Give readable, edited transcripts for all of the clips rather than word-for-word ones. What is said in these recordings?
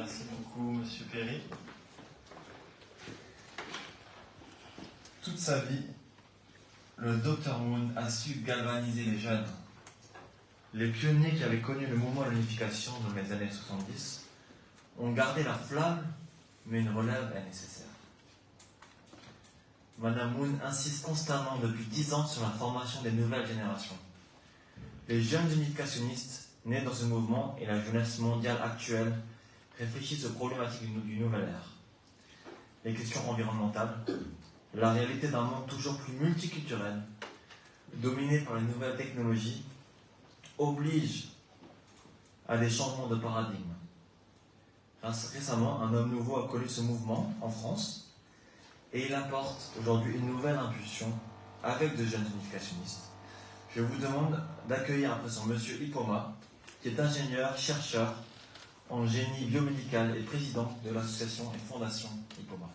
Merci beaucoup, Monsieur Perry. Toute sa vie, le Dr Moon a su galvaniser les jeunes. Les pionniers qui avaient connu le mouvement de l'unification dans les années 70 ont gardé la flamme, mais une relève est nécessaire. Madame Moon insiste constamment depuis 10 ans sur la formation des nouvelles générations. Les jeunes unificationnistes nés dans ce mouvement et la jeunesse mondiale actuelle réfléchissent aux problématiques du nouvel ère. Les questions environnementales, la réalité d'un monde toujours plus multiculturel, dominé par les nouvelles technologies, obligent à des changements de paradigme. Récemment, un homme nouveau a connu ce mouvement en France et il apporte aujourd'hui une nouvelle impulsion avec de jeunes unificationnistes. Je vous demande d'accueillir à présent M. Ipoma, qui est ingénieur, chercheur en génie biomédical et président de l'association et fondation Ipoma.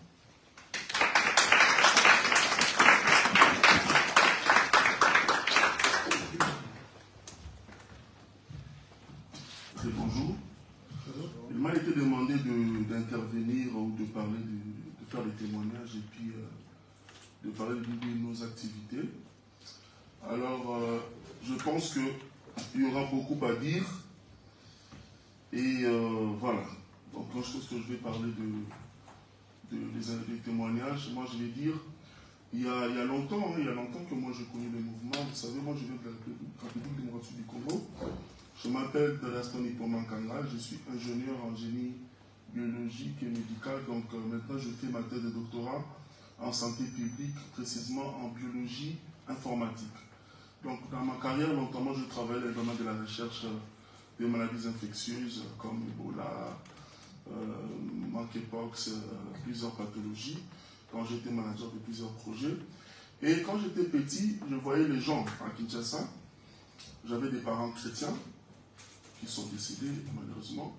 Très bonjour. Il m'a été demandé d'intervenir ou de parler, de faire des témoignages et puis de parler de nos activités. Alors, je pense qu'il y aura beaucoup à dire. Et voilà. Donc, quand je pense que je vais parler des témoignages, moi je vais dire, il y a longtemps que moi je connais le mouvement. Vous savez, moi je viens de la République démocratique du Congo. Je m'appelle Delaston Ipoma Nkanga, je suis ingénieur en génie biologique et médical. Donc maintenant je fais ma thèse de doctorat en santé publique, précisément en biologie informatique. Donc dans ma carrière, longtemps, moi je travaille dans le domaine de la recherche des maladies infectieuses comme Ebola, monkeypox, plusieurs pathologies, quand j'étais manager de plusieurs projets. Et quand j'étais petit, je voyais les gens à Kinshasa. J'avais des parents chrétiens qui sont décédés malheureusement.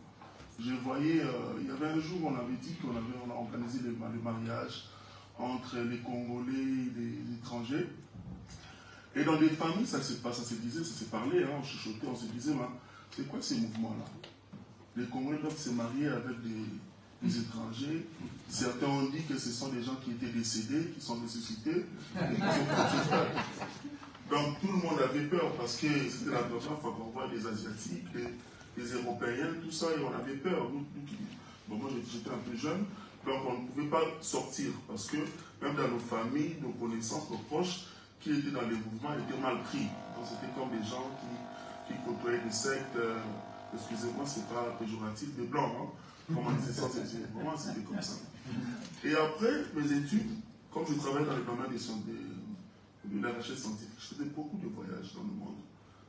Je voyais, il y avait un jour, on avait dit qu'on a organisé le mariage entre les Congolais et les étrangers. Et dans des familles, ça se disait, ça se parlait, on chuchotait, on se disait, c'est quoi ces mouvements-là? Les Congolais doivent se marier avec des étrangers. Certains ont dit que ce sont des gens qui étaient décédés, qui sont ressuscités, et qui sont donc tout le monde avait peur parce que c'était la première fois qu'on voit des Asiatiques, des Européens, tout ça, et on avait peur. Moi j'étais un peu jeune, donc on ne pouvait pas sortir parce que même dans nos familles, nos connaissances, nos proches, qui étaient dans les mouvements étaient mal pris. Donc c'était comme des gens qui côtoyaient des sectes, excusez-moi, c'est pas péjoratif, des blancs. Comment on disait ça, vraiment c'était comme ça. Et après mes études, comme je travaillais dans le domaine de la recherche scientifique, je faisais beaucoup de voyages dans le monde.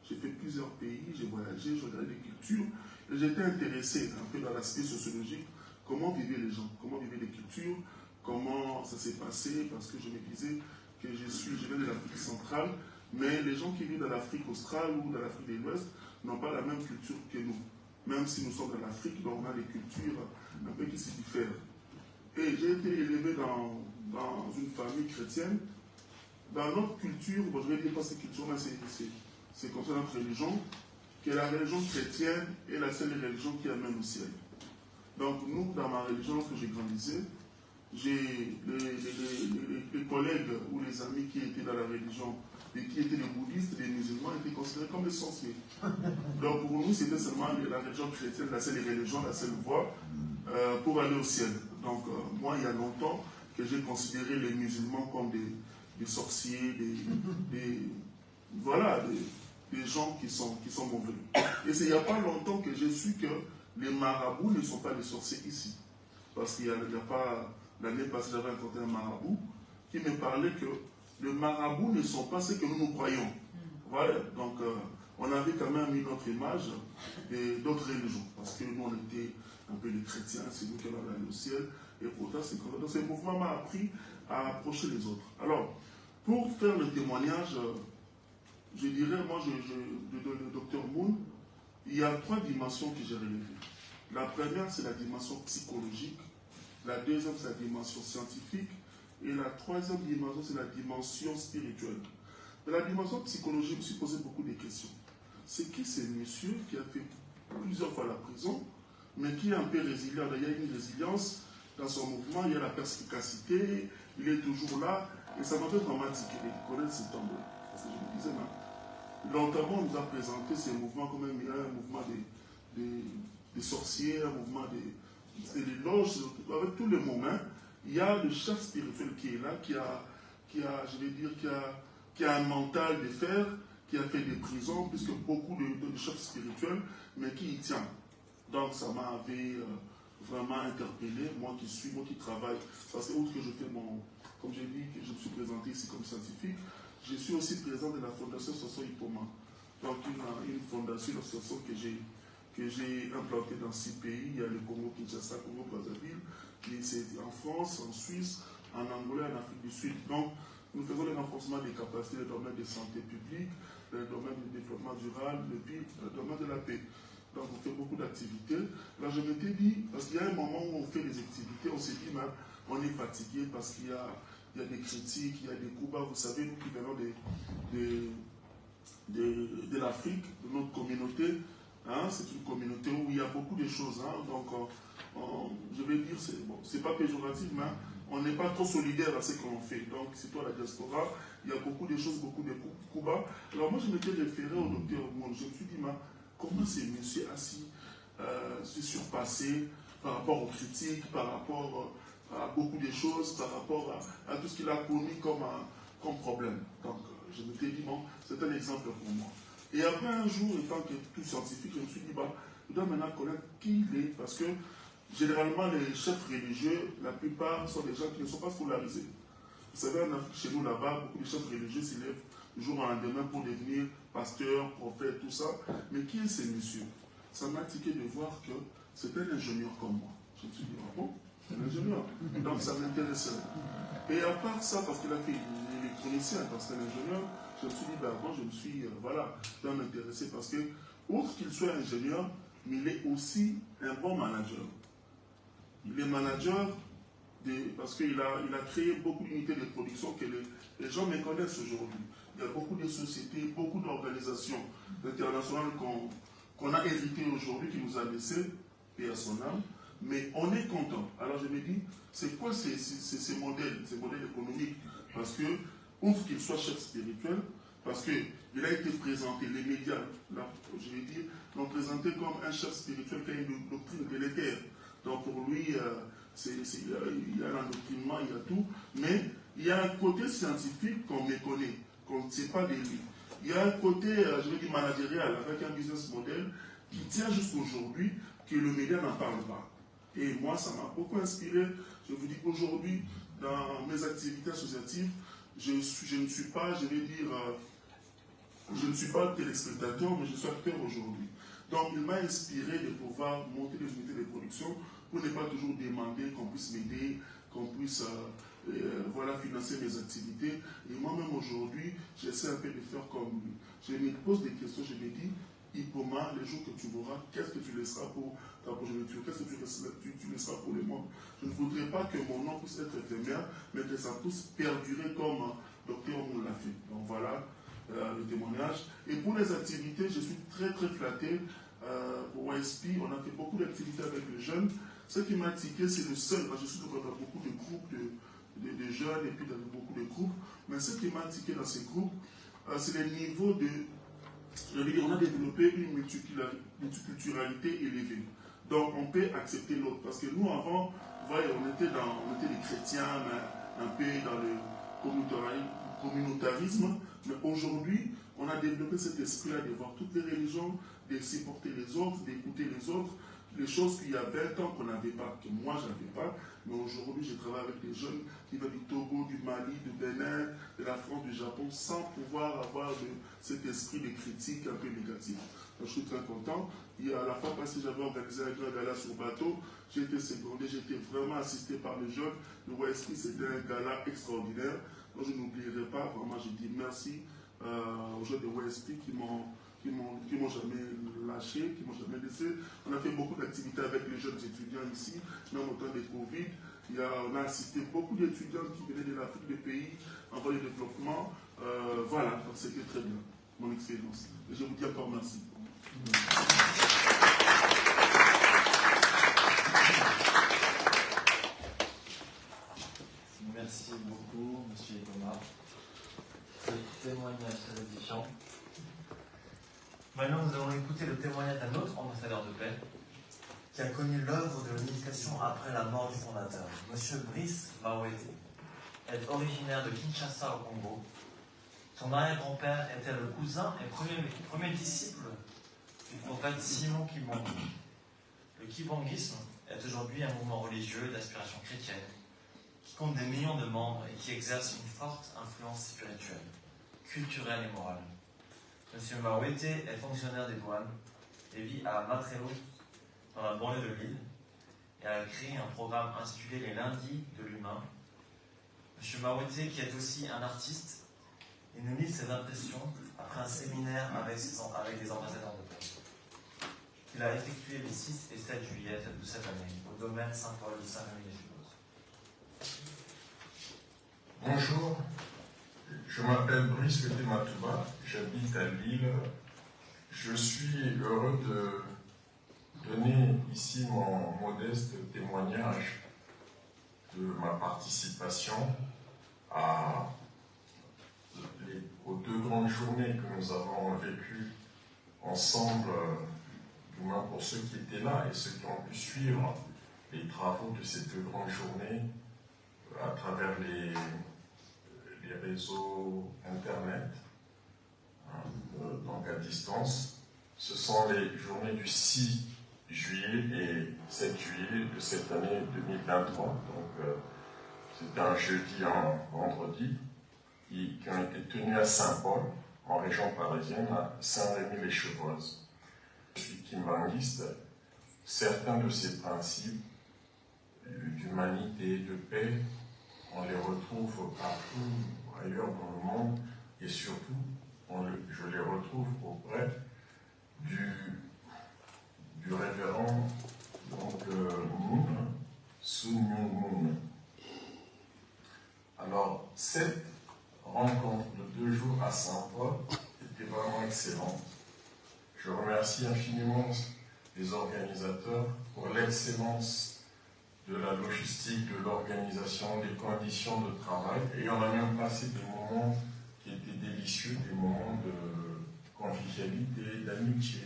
J'ai fait plusieurs pays, j'ai voyagé, j'ai regardé des cultures, et j'étais intéressé un peu dans l'aspect sociologique, comment vivaient les gens, comment vivaient les cultures, comment ça s'est passé, parce que je me disais que je viens de l'Afrique centrale, mais les gens qui vivent dans l'Afrique australe ou dans l'Afrique de l'Ouest n'ont pas la même culture que nous. Même si nous sommes dans l'Afrique, donc on a des cultures un peu qui se diffèrent. Et j'ai été élevé dans une famille chrétienne. Dans notre culture, je ne vais dire pas cette culture-là, c'est comme ça notre religion, que la religion chrétienne est la seule religion qui amène au ciel. Donc nous, dans ma religion que j'ai grandissé, j'ai les collègues ou les amis qui étaient dans la religion, et qui étaient les bouddhistes, les musulmans, étaient considérés comme des sorciers. Donc pour nous, c'était seulement la religion chrétienne, la seule religion, la seule voie pour aller au ciel. Donc moi, il y a longtemps que j'ai considéré les musulmans comme des sorciers, des gens qui sont mauvais. Et c'est il n'y a pas longtemps que j'ai su que les marabouts ne sont pas des sorciers ici. Parce qu'il n'y a pas, l'année passée, j'avais rencontré un marabout qui me parlait que les marabouts ne sont pas ce que nous croyons. Voilà, donc on avait quand même mis notre image d'autres religions. Parce que nous, on était un peu des chrétiens, c'est nous qui allons aller au ciel. Et pourtant, c'est comme ça. Donc ce mouvement m'a appris à approcher les autres. Alors, pour faire le témoignage, je dirais, moi, le docteur Moon, il y a 3 dimensions que j'ai relevées. La première, c'est la dimension psychologique. La deuxième, c'est la dimension scientifique. Et la troisième dimension, c'est la dimension spirituelle. Dans la dimension psychologique, je me suis posé beaucoup de questions. C'est qui ce monsieur qui a fait plusieurs fois la prison, mais qui est un peu résilient. Il y a une résilience dans son mouvement, il y a la perspicacité, il est toujours là, et ça m'a fait vraiment tiquer de connaître cet homme-là. Parce que je me disais, longtemps, on nous a présenté ces mouvements comme un mouvement des sorciers, un mouvement des loges, avec tous les moments. Il y a le chef spirituel qui est là, qui a un mental de fer, qui a fait des prisons, puisque beaucoup de chefs spirituels, mais qui y tient. Donc ça m'avait vraiment interpellé, moi qui travaille, parce que outre que je fais comme j'ai dit, que je me suis présenté ici comme scientifique, je suis aussi président de la Fondation Soso Ipoma. Donc une fondation, une association que j'ai implantée dans 6 pays. Il y a le Congo Kinshasa, Congo Brazzaville, c'est en France, en Suisse, en Angola, en Afrique du Sud. Donc nous faisons le renforcement des capacités dans le domaine de santé publique, dans le domaine du développement durable, le PIB, dans le domaine de la paix. Donc on fait beaucoup d'activités. Là je m'étais dit, parce qu'il y a un moment où on fait des activités, on s'est dit, on est fatigué parce qu'il y a des critiques, il y a des coups bas. Vous savez, nous qui venons de l'Afrique, de notre communauté, c'est une communauté où il y a beaucoup de choses. Donc je vais dire, c'est pas péjoratif, mais on n'est pas trop solidaire à ce qu'on fait. Donc c'est toi la diaspora, il y a beaucoup de choses, beaucoup de coups bas. Alors moi je m'étais référé au docteur Monde. Je me suis dit, comment ces messieurs assis se surpasser par rapport aux critiques, par rapport à beaucoup de choses, par rapport à tout ce qu'il a connu comme problème. Donc je m'étais dit, c'est un exemple pour moi. Et après un jour, étant que tout scientifique, je me suis dit, je dois maintenant connaître qui il est, parce que généralement les chefs religieux, la plupart sont des gens qui ne sont pas scolarisés. Vous savez, en Afrique, chez nous là-bas, beaucoup de chefs religieux s'élèvent du jour au lendemain pour devenir pasteur, prophète, tout ça. Mais qui est ce monsieur? Ça m'a tiqué de voir que c'était un ingénieur comme moi. Je me suis dit, bon, un ingénieur. Donc ça m'intéressait. Et à part ça, parce qu'il a fait l'électronicien, parce que c'est un ingénieur, je me suis dit, je dois m'intéresser parce que, outre qu'il soit ingénieur, mais il est aussi un bon manager. Il est manager parce qu'il a créé beaucoup d'unités de production que les gens me connaissent aujourd'hui. Il y a beaucoup de sociétés, beaucoup d'organisations internationales qu'on a héritées aujourd'hui, qui nous a laissé, paix à son âme, mais on est content. Alors je me dis, c'est quoi ces modèles économiques? Parce que, outre qu'il soit chef spirituel, parce qu'il a été présenté, les médias, là, je vais dire, l'ont présenté comme un chef spirituel qui a une doctrine délétère. Donc pour lui, il y a l'endoctrinement, il y a tout, mais il y a un côté scientifique qu'on méconnaît, qu'on ne sait pas de lui. Il y a un côté, je vais dire, managérial, avec un business model qui tient jusqu'aujourd'hui, que le média n'en parle pas. Et moi, ça m'a beaucoup inspiré. Je vous dis qu'aujourd'hui, dans mes activités associatives, je ne suis pas, je vais dire, je ne suis pas téléspectateur, mais je suis acteur aujourd'hui. Donc, il m'a inspiré de pouvoir monter des unités de production pour ne pas toujours demander qu'on puisse m'aider, qu'on puisse financer mes activités. Et moi-même aujourd'hui, j'essaie un peu de faire comme lui. Je me pose des questions, je me dis, Ipoma, les jours que tu mourras, qu'est-ce que tu laisseras pour ta progéniture? Qu'est-ce que tu laisseras pour le monde? Je ne voudrais pas que mon nom puisse être éphémère, mais que ça puisse perdurer comme Docteur Monde l'a fait. Donc voilà le témoignage. Et pour les activités, je suis très très flatté. Pour YSP, on a fait beaucoup d'activités avec les jeunes. Ce qui m'a tiqué, c'est le seul, parce que je suis dans beaucoup de groupes de jeunes et puis dans beaucoup de groupes, mais ce qui m'a tiqué dans ces groupes, c'est le niveau de... Je veux dire, on a développé une multiculturalité élevée. Donc on peut accepter l'autre. Parce que nous, avant, vous voyez, on était des chrétiens, mais un peu dans le communautarisme. Mais aujourd'hui, on a développé cet esprit-là de voir toutes les religions, de supporter les autres, d'écouter les autres. Les choses qu'il y a 20 ans qu'on n'avait pas, que moi je n'avais pas, mais aujourd'hui je travaille avec des jeunes qui viennent du Togo, du Mali, du Bénin, de la France, du Japon, sans pouvoir avoir cet esprit de critique un peu négatif. Donc, je suis très content. Et à la fois passée, j'avais organisé un grand gala sur bateau, j'ai été secondé, j'ai été vraiment assisté par les jeunes. Le YSP, c'était un gala extraordinaire. Donc je n'oublierai pas, vraiment je dis merci aux jeunes de YSP qui m'ont jamais lâché, qui m'ont jamais laissé. On a fait beaucoup d'activités avec les jeunes étudiants ici, même au temps des Covid. On a assisté beaucoup d'étudiants qui venaient de l'Afrique, des pays en voie de développement. Voilà, donc c'était très bien, mon expérience. Et je vous dis encore merci. qui a connu l'œuvre de l'unification après la mort du fondateur. Monsieur Brice Mawete est originaire de Kinshasa au Congo. Son arrière-grand-père était le cousin et premier disciple du prophète Simon Kibangi. Le kibanguisme est aujourd'hui un mouvement religieux d'aspiration chrétienne qui compte des millions de membres et qui exerce une forte influence spirituelle, culturelle et morale. Monsieur Mawete est fonctionnaire des douanes et vit à Matreo, dans la banlieue de Lille, et a créé un programme intitulé Les Lundis de l'Humain. Monsieur Mawete, qui est aussi un artiste, il nous livre ses impressions après un séminaire avec des ambassadeurs de paix. Il a effectué les 6 et 7 juillet de cette année au domaine Saint-Paul de Saint-Rémy-les-Filous. Bonjour, je m'appelle Brice Matouba, j'habite à Lille. Je suis heureux de donner ici mon modeste témoignage de ma participation aux 2 grandes journées que nous avons vécues ensemble, du moins pour ceux qui étaient là et ceux qui ont pu suivre les travaux de ces 2 grandes journées à travers les réseaux Internet, donc à distance. Ce sont les journées du 6 juillet et 7 juillet de cette année 2023. Donc, c'était un jeudi, un vendredi, qui ont été tenus à Saint-Paul, en région parisienne, à Saint-Rémy-les-Chevreuse. Je suis kimbanguiste. Certains de ces principes d'humanité, de paix, on les retrouve partout ailleurs dans le monde, et surtout, je les retrouve auprès du révérend Moon, Sun Myung Moon. Alors, cette rencontre de 2 jours à Saint-Paul était vraiment excellente. Je remercie infiniment les organisateurs pour l'excellence de la logistique, de l'organisation, des conditions de travail. Et on a même passé des moments qui étaient délicieux, des moments de convivialité, d'amitié,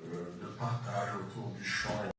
de partage autour du chant.